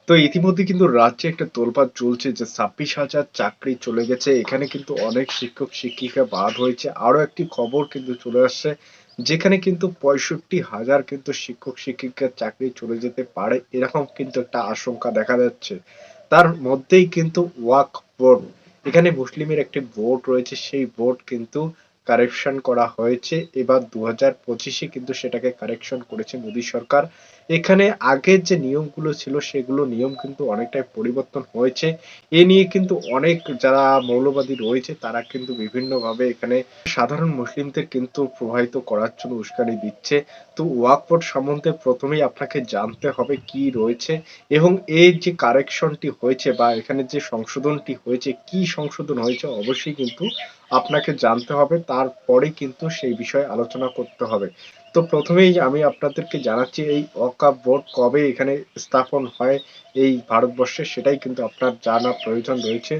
তো ইতিমধ্যে কিন্তু রাজ্যে একটা তোলপাড় চলছে যে ২৬,০০০ চাকরি চলে গেছে। এখানে কিন্তু অনেক শিক্ষক-শিক্ষিকা বাদ হয়েছে। আরো একটি খবর কিন্তু চলে আসছে যেখানে কিন্তু ৬৫,০০০ কিন্তু শিক্ষক-শিক্ষিকার চাকরি চলে যেতে পারে। এরকম কিন্তু একটা আশঙ্কা দেখা যাচ্ছে। তার মধ্যেই কিন্তু ওয়াকফ বোর্ড, এখানে মুসলিমের একটি বোর্ড রয়েছে, সেই বোর্ড কিন্তু কারেকশন করা হয়েছে। এবার ২০২৫ কিন্তু সেটাকে কারেকশন করেছে মোদী সরকার। এখানে আগের যে নিয়মগুলো ছিল সেগুলো নিয়ম কিন্তু অনেকটাই পরিবর্তন হয়েছে। এ নিয়ে কিন্তু অনেক যারা মৌলবাদী রয়েছে তারা কিন্তু বিভিন্নভাবে এখানে সাধারণ মুসলিমদের কিন্তু প্রভাবিত করার জন্য উস্কানি দিচ্ছে। তো ওয়াকফ বোর্ড সম্বন্ধে প্রথমেই আপনাকে জানতে হবে কি রয়েছে এবং এর যে কারেকশনটি হয়েছে বা এখানে যে সংশোধনটি হয়েছে, কি সংশোধন হয়েছে অবশ্যই কিন্তু আপনাকে জানতে হবে। তারপরে কিন্তু সেই বিষয়ে আলোচনা করতে হবে। তো প্রথমেই আমি আপনাদেরকে জানাচ্ছি এই ওয়াকফ বোর্ড কবে এখানে স্থাপন হয় এই ভারতবর্ষে সেটাই কিন্তু আপনার জানা প্রয়োজন রয়েছে।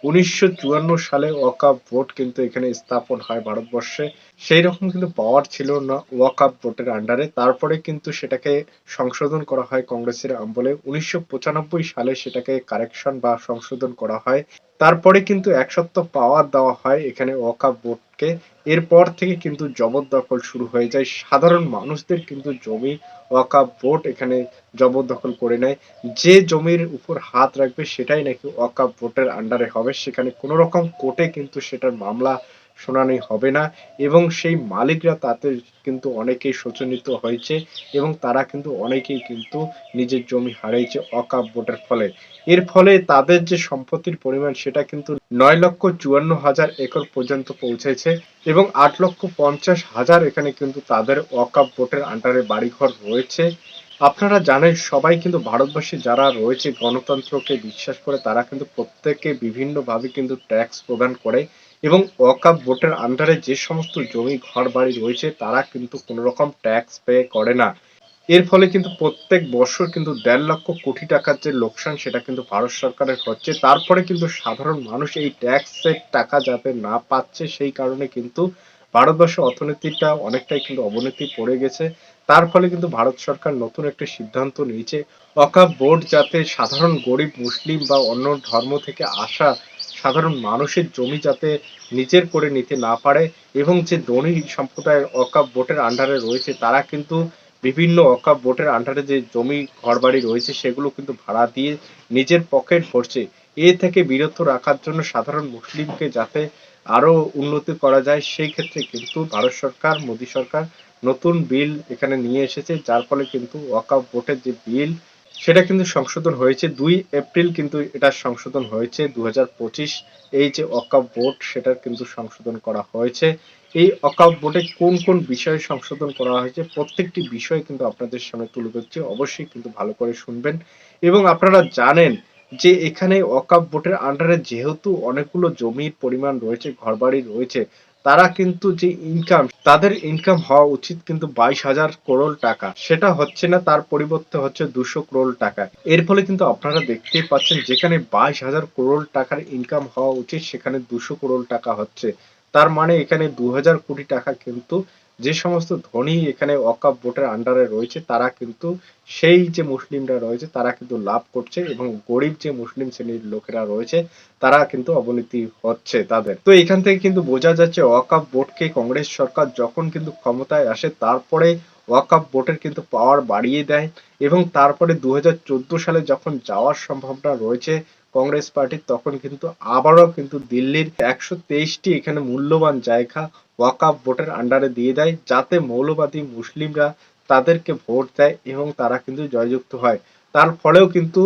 ১৯৫৪ সালে ওয়াকফ বোর্ড কিন্তু এখানে স্থাপন হয় ভারতবর্ষে। সেই রকম কিন্তু পাওয়ার ছিল না ওয়াকফ বোর্ডের আন্ডারে। তারপরে কিন্তু সেটাকে সংশোধন করা হয় কংগ্রেসের আমলে। ১৯৯৫ সালে সেটাকে কারেকশন বা সংশোধন করা হয়। তারপরে কিন্তু এক সত্ত্ব পাওয়ার দেওয়া হয় এখানে ওয়াকফ বোর্ডকে। এরপর থেকে কিন্তু জবরদখল শুরু হয়ে যায়। সাধারণ মানুষদের কিন্তু জমি ওয়াকফ বোর্ড এখানে জবরদখল করে নেয়। যে জমির উপর হাত রাখবে সেটাই নাকি ওয়াকফ বোর্ডের আন্ডারে হবে। সেখানে কোনো রকম কোর্টে কিন্তু সেটার মামলা শুনানি হবে না এবং সেই মালিকরা তাতে কিন্তু অনেকেই শোচনীত হয়েছে এবং তারা কিন্তু অনেকেই কিন্তু নিজের জমি হারিয়েছে ওয়াকফ বোর্ডের ফলে। এর ফলে তাদের যে সম্পত্তির পরিমাণ সেটা কিন্তু ৯,৫৪,০০০ একর পর্যন্ত পৌঁছেছে এবং ৮,৫০,০০০ এখানে কিন্তু তাদের ওয়াকফ বোর্ডের আন্ডারে বাড়িঘর রয়েছে। আপনারা জানেন সবাই কিন্তু ভারতবর্ষে যারা রয়েছে গণতন্ত্রকে বিশ্বাস করে তারা কিন্তু প্রত্যেকে বিভিন্নভাবে কিন্তু ট্যাক্স প্রদান করে এবং ওয়াকফ বোর্ডের আন্ডারে যে সমস্ত জমি ঘর বাড়ি রয়েছে তারা কিন্তু কোনো রকম ট্যাক্স পে করে না। এর ফলে কিন্তু প্রত্যেক বছর কিন্তু ১.৫ লক্ষ কোটি টাকার যে লোকসান সেটা কিন্তু ভারত সরকারের হচ্ছে। তারপরে কিন্তু সাধারণ মানুষ এই ট্যাক্সের টাকা যাতে না পাচ্ছে সেই কারণে কিন্তু ভারতবর্ষের অর্থনীতিটা অনেকটাই কিন্তু অবনতি পড়ে গেছে। তার ফলে কিন্তু ভারত সরকার নতুন একটা সিদ্ধান্ত নিয়েছে ওয়াকফ বোর্ড যাতে সাধারণ গরিব মুসলিম বা অন্য ধর্ম থেকে আসা সাধারণ মানুষের জমি যাতে নিজের করে নিতে না পারে এবং যে ধনী সম্প্রদায়ের ওয়াকফ বোর্ডের আন্ডারে রয়েছে তারা কিন্তু বিভিন্ন ওয়াকফ বোর্ডের আন্ডারে যে জমি ঘরবাড়ি রয়েছে সেগুলো কিন্তু ভাড়া দিয়ে নিজের পকেট ভরছে। এ থেকে বিরত রাখার জন্য সাধারণ মুসলিমকে যাতে আরো উন্নতি করা যায় সেই ক্ষেত্রে কিন্তু ভারত সরকার মোদী সরকার নতুন বিল এখানে নিয়ে এসেছে যার ফলে কিন্তু ওয়াকফ বোর্ডের যে বিল সেটা কিন্তু সংশোধন হয়েছে ২ এপ্রিল কিন্তু এটা সংশোধন হয়েছে ২০২৫। এই যে ওয়াকফ বোর্ড সেটার কিন্তু সংশোধন করা হয়েছে। এই ওয়াকফ বোর্ডে কোন কোন বিষয়ে সংশোধন করা হয়েছে প্রত্যেকটি বিষয় কিন্তু আপনাদের সামনে তুলে ধরছি, অবশ্যই কিন্তু ভালো করে শুনবেন এবং আপনারা জানেন যে এখানে ওয়াকফ বোর্ডের আন্ডারে যেহেতু অনেকগুলো জমির পরিমাণ রয়েছে ঘরবাড়ি রয়েছে তারা কিন্তু যে ইনকাম তাদের ইনকাম হওয়া উচিত কিন্তু ২২,০০০ করোড় টাকা, সেটা হচ্ছে না, তার পরিবর্তে হচ্ছে ২০০ করোড় টাকা। এর ফলে কিন্তু আপনারা দেখতেই পাচ্ছেন যেখানে ২২,০০০ করোড় টাকার ইনকাম হওয়া উচিত সেখানে ২০০ করোড় টাকা হচ্ছে। তার মানে এখানে ২,০০০ কোটি টাকা কিন্তু যে সমস্ত ধনী এখানে ওয়াকফ বোর্ডের আন্ডারে রয়েছে তারা কিন্তু সেই যে মুসলিমরা রয়েছে তারা কিন্তু লাভ করছে এবং গরিব যে মুসলিম শ্রেণীর লোকেরা রয়েছে তারা কিন্তু অবনতি হচ্ছে তাদের। তো এখান থেকে কিন্তু বোঝা যাচ্ছে ওয়াকফ বোর্ডকে কংগ্রেস সরকার যখন কিন্তু ক্ষমতায় আসে তারপরে ওয়াকফ বোর্ডের কিন্তু পাওয়ার বাড়িয়ে দেয় এবং তারপরে ২০১৪ সালে যখন যাওয়ার সম্ভাবনা রয়েছে কংগ্রেস পার্টির তখন কিন্তু আবারও কিন্তু দিল্লির ১২৩টি এখানে মূল্যবান জায়গা ওয়াকফ বোর্ডের আন্ডারে দিয়ে দেয় যাতে মৌলবাদী মুসলিমরা তাদেরকে ভোট দেয় এবং তারা কিন্তু জয়যুক্ত হয়। তার ফলেও কিন্তু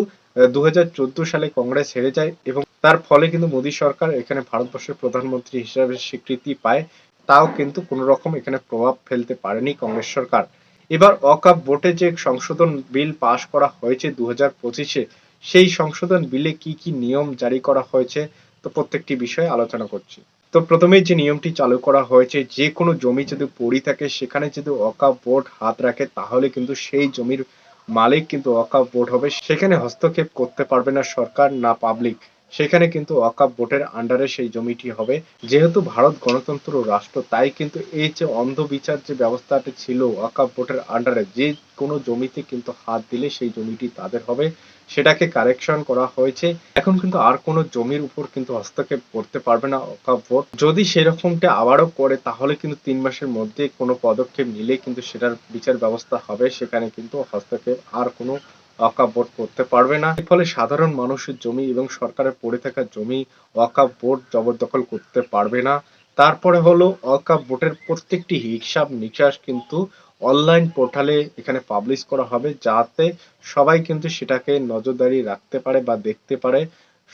২০১৪ সালে কংগ্রেস হেরে যায় এবং তার ফলে কিন্তু মোদী সরকার এখানে ভারতবর্ষের প্রধানমন্ত্রী হিসাবে স্বীকৃতি পায়। তাও কিন্তু কোনো রকম এখানে প্রভাব ফেলতে পারেনি কংগ্রেস সরকার। এবার ওয়াকফ বোর্ডে যে সংশোধন বিল পাশ করা হয়েছে ২০২৫-এ সেই সংশোধন বিলে কি কি নিয়ম জারি করা হয়েছে তো প্রত্যেকটি বিষয়ে আলোচনা করছি। তো প্রথমেই যে নিয়মটি চালু করা হয়েছে যে কোনো জমি যদি পড়ে থাকে সেখানে যদি ওয়াকফ বোর্ড হাত রাখে তাহলে কিন্তু সেই জমির মালিক কিন্তু ওয়াকফ বোর্ড হবে, সেখানে হস্তক্ষেপ করতে পারবে না সরকার না পাবলিক। সেখানে কিন্তু ওয়াকফ বোর্ডের আন্ডারে সেই জমিটি হবে। যেহেতু ভারত গণতন্ত্র রাষ্ট্র তাই কিন্তু এই যে অন্ধ বিচার যে ব্যবস্থাটি ছিল ওয়াকফ বোর্ডের আন্ডারে যে কোনো জমিতে কিন্তু হাত দিলে সেই জমিটি তাদের হবে, সেটাকে কারেকশন করা হয়েছে। এখন কিন্তু আর কোনো জমির উপর কিন্তু হস্তক্ষেপ করতে পারবে না ওয়াকফ বোর্ড। যদি সেরকমটা আবারও করে তাহলে কিন্তু ৩ মাসের মধ্যে কোনো পদক্ষেপ নিলে কিন্তু সেটার বিচার ব্যবস্থা হবে। সেখানে কিন্তু হস্তক্ষেপ আর কোনো ওয়াকফ বোর্ড করতে পারবে না। এর ফলে সাধারণ মানুষের জমি এবং সরকারের পড়ে থাকা জমি ওয়াকফ বোর্ড জবরদখল করতে পারবে না। তারপরে হলো ওয়াকফ বোর্ডের প্রত্যেকটি হিসাব নিকাশ কিন্তু অনলাইন পোর্টালে এখানে পাবলিশ করা হবে, যাতে সবাই কিন্তু সেটাকে নজরদারি রাখতে পারে বা দেখতে পারে।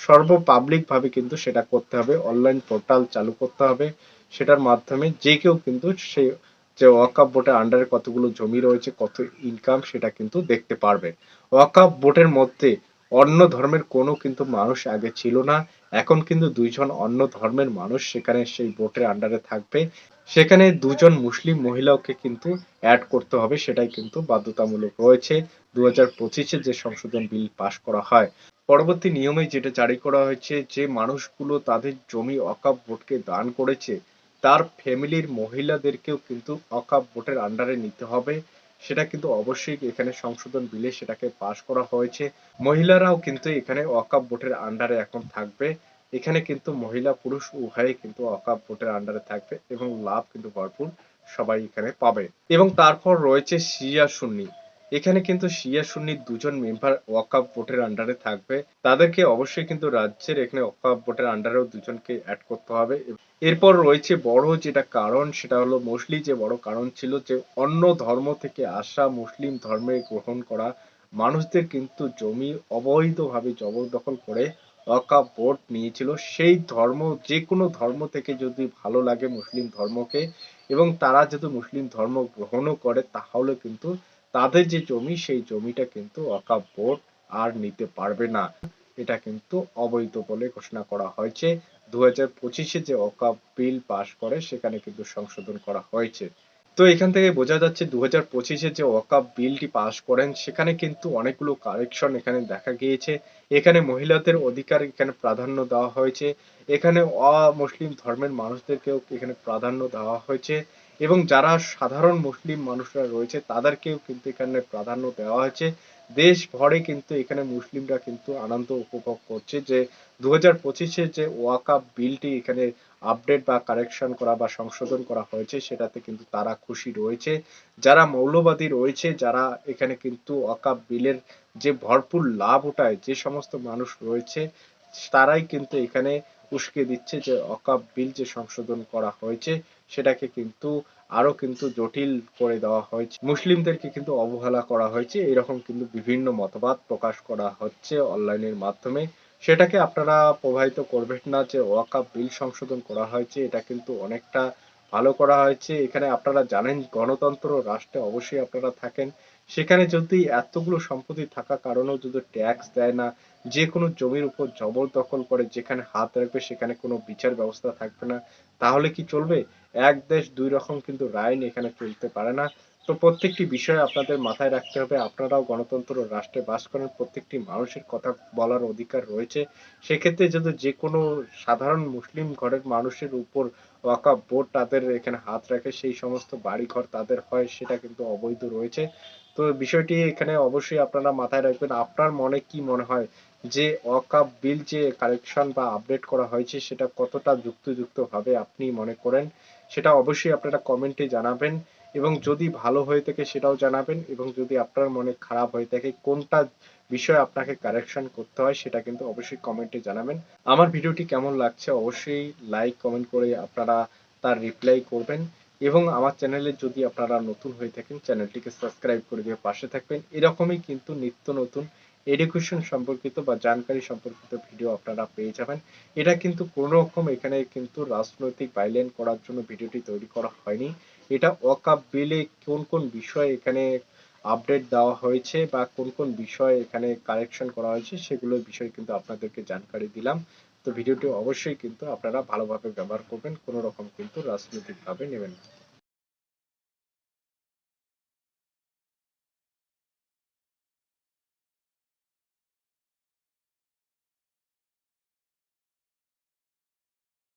সর্ব পাবলিক ভাবে কিন্তু সেটা করতে হবে, অনলাইন পোর্টাল চালু করতে হবে। সেটার মাধ্যমে যে কেউ কিন্তু সে যে ওয়াকফ বোর্ডের আন্ডারে কতগুলো জমি রয়েছে, কত ইনকাম, সেটা কিন্তু দেখতে পারবে। ওয়াকফ বোর্ডের মধ্যে অন্য ধর্মের কোনো কিন্তু মানুষ আগে ছিল না। এখন কিন্তু ২ জন অন্য ধর্মের মানুষ সেখানে সেই বোর্ডের আন্ডারে থাকবে। সেখানে ২ জন মুসলিম মহিলাকে কিন্তু এড করতে হবে, সেটাই কিন্তু বাধ্যতামূলক রয়েছে ২০২৫ যে সংশোধন বিল পাশ করা হয়। পরবর্তী নিয়মে যেটা জারি করা হয়েছে, যে মানুষগুলো তাদের জমি ওয়াকফ বোর্ডকে দান করেছে তার ফ্যামিলির মহিলাদেরকেও কিন্তু ওয়াকফ বোর্ডের আন্ডারে নিতে হবে। সেটা কিন্তু অবশ্যই এখানে সংশোধন বিলে সেটাকে পাশ করা হয়েছে। মহিলারাও কিন্তু এখানে ওয়াকফ বোর্ডের আন্ডারে এখন থাকবে। এখানে কিন্তু মহিলা পুরুষ উভয়ে কিন্তু ওয়াকফ বোর্ডের আন্ডারে থাকবে এবং লাভ কিন্তু ভরপুর সবাই এখানে পাবে। এবং তারপর রয়েছে শিয়া সুন্নি। এখানে কিন্তু শিয়া সুন্নির ২ জন মেম্বার ওয়াকফ বোর্ডের আন্ডারে থাকবে। তাদেরকে অবশ্যই কিন্তু রাজ্যের এখানে ওয়াকফ বোর্ডের আন্ডারেও ২ জনকে এড করতে হবে। এরপর রয়েছে বড় যেটা কারণ, সেটা হলো মোস্টলি যে বড় কারণ ছিল যে অন্য ধর্ম থেকে আসা মুসলিম ধর্মে গ্রহণ করা মানুষদের কিন্তু জমি অবৈধভাবে জবরদখল করে ওয়াকফ বোর্ড নিয়েছিল। সেই ধর্ম, যে কোনো ধর্ম থেকে যদি ভালো লাগে মুসলিম ধর্মকে এবং তারা যদি মুসলিম ধর্ম গ্রহণও করে, তাহলে কিন্তু তাদের যে জমি সেই জমিটা কিন্তু ওয়াকফ বোর্ড আর নিতে পারবে না। এটা কিন্তু অবৈধ বলে ঘোষণা করা হয়েছে। ২০২৫ যে ওয়াকফ বিল পাশ করে সেখানে কিন্তু সংশোধন করা হয়েছে। তো এখান থেকে বোঝা যাচ্ছে ২০২৫ যে ওয়াকফ বিলটি পাশ করেন সেখানে কিন্তু অনেকগুলো কারেকশন এখানে দেখা গিয়েছে। এখানে মহিলাদের অধিকার এখানে প্রাধান্য দেওয়া হয়েছে। এখানে অমুসলিম ধর্মের মানুষদেরকেও এখানে প্রাধান্য দেওয়া হয়েছে এবং যারা সাধারণ মুসলিম মানুষরা রয়েছে তাদেরকেও কিন্তু এখানে প্রাধান্য দেওয়া হয়েছে। দেশ ভরে কিন্তু এখানে মুসলিমরা কিন্তু আনন্দ উপভোগ করছে যে ২০২৫ যে ওয়াকফ বিলটি এখানে আপডেট বা কারেকশন করা বা সংশোধন করা হয়েছে সেটাতে কিন্তু তারা খুশি রয়েছে। যারা মৌলবাদী রয়েছে, যারা এখানে কিন্তু ওয়াকফ বিলের যে ভরপুর লাভ ওঠায় যে সমস্ত মানুষ রয়েছে, তারাই কিন্তু এখানে উস্কে দিচ্ছে যে ওয়াকফ বিল যে সংশোধন করা হয়েছে সেটাকে কিন্তু আরো কিন্তু জটিল করে দেওয়া হয়েছে, মুসলিমদেরকে কিন্তু অবহেলা করা হয়েছে, এরকম কিন্তু বিভিন্ন মতবাদ প্রকাশ করা হচ্ছে অনলাইনের মাধ্যমে। সেটাকে আপনারা প্রভাবিত করবেন না যে ওয়াকফ বিল সংশোধন করা হয়েছে, এটা কিন্তু অনেকটা ভালো করা হয়েছে। এখানে আপনারা জানেন গণতন্ত্র রাষ্ট্রে অবশ্যই আপনারা থাকেন। সেখানে যদি এতগুলো সম্পত্তি থাকা কারণেও যদি ট্যাক্স দেয় না, যে কোনো জমির উপর জবরদখল করে যেখানে হাত রাখবে সেখানে কোনো বিচার ব্যবস্থা থাকবে না, তাহলে কি চলবে? এক দেশ দুই রকম কিন্তু আইন এখানে চলতে পারে না। তো প্রত্যেকটি বিষয় আপনাদের মাথায় রাখতে হবে। আপনারাও গণতন্ত্র রাষ্ট্রে বাস করেন, প্রত্যেকটি মানুষের কথা বলার অধিকার রয়েছে। সেক্ষেত্রে যদি যে কোনো সাধারণ মুসলিম ঘরের মানুষের উপর ওয়াকফ বোর্ড তাদের এখানে হাত রাখে, সেই সমস্ত বাড়িঘর তাদের হয়, সেটা কিন্তু অবৈধ রয়েছে। তো বিষয়টি এখানে অবশ্যই আপনারা মাথায় রাখবেন। আপনার মনে কি মনে হয় যে ওয়াকফ বিল যে কারেকশন বা আপডেট করা হয়েছে সেটা কতটা যুক্তিযুক্ত ভাবে আপনি মনে করেন, সেটা অবশ্যই আপনারা কমেন্টে জানাবেন এবং যদি ভালো হয়ে থাকে সেটাও জানাবেন এবং যদি আপনার মনে খারাপ হয়ে থাকে কোনটা বিষয় আপনাকে কারেকশন করতে হয় সেটা কিন্তু অবশ্যই কমেন্টে জানাবেন। আমার ভিডিওটি কেমন লাগছে অবশ্যই লাইক কমেন্ট করে আপনারা তার রিপ্লাই করবেন এবং আমার চ্যানেলে যদি আপনারা নতুন হয়ে থাকেন চ্যানেলটিকে সাবস্ক্রাইব করে দিয়ে পাশে থাকবেন। এরকমই কিন্তু নিত্য নতুন এডুকেশন সম্পর্কিত বা জানকারি সম্পর্কিত ভিডিও আপনারা পেয়ে যাবেন। এটা কিন্তু কোনো রকম এখানে কিন্তু রাজনৈতিক বাইলেন করার জন্য ভিডিওটি তৈরি করা হয়নি। এটা ওয়াকফ বিলে কোন কোন বিষয় এখানে আপডেট দেওয়া হয়েছে বা কোন কোন বিষয় এখানে কারেকশন করা হয়েছে সেগুলোর বিষয়ে কিন্তু আপনাদেরকে জানকারি দিলাম। তো ভিডিওটি অবশ্যই কিন্তু আপনারা ভালোভাবে ব্যবহার করবেন, কোনো রকম কিন্তু রাজনৈতিক ভাবে নেবেন না।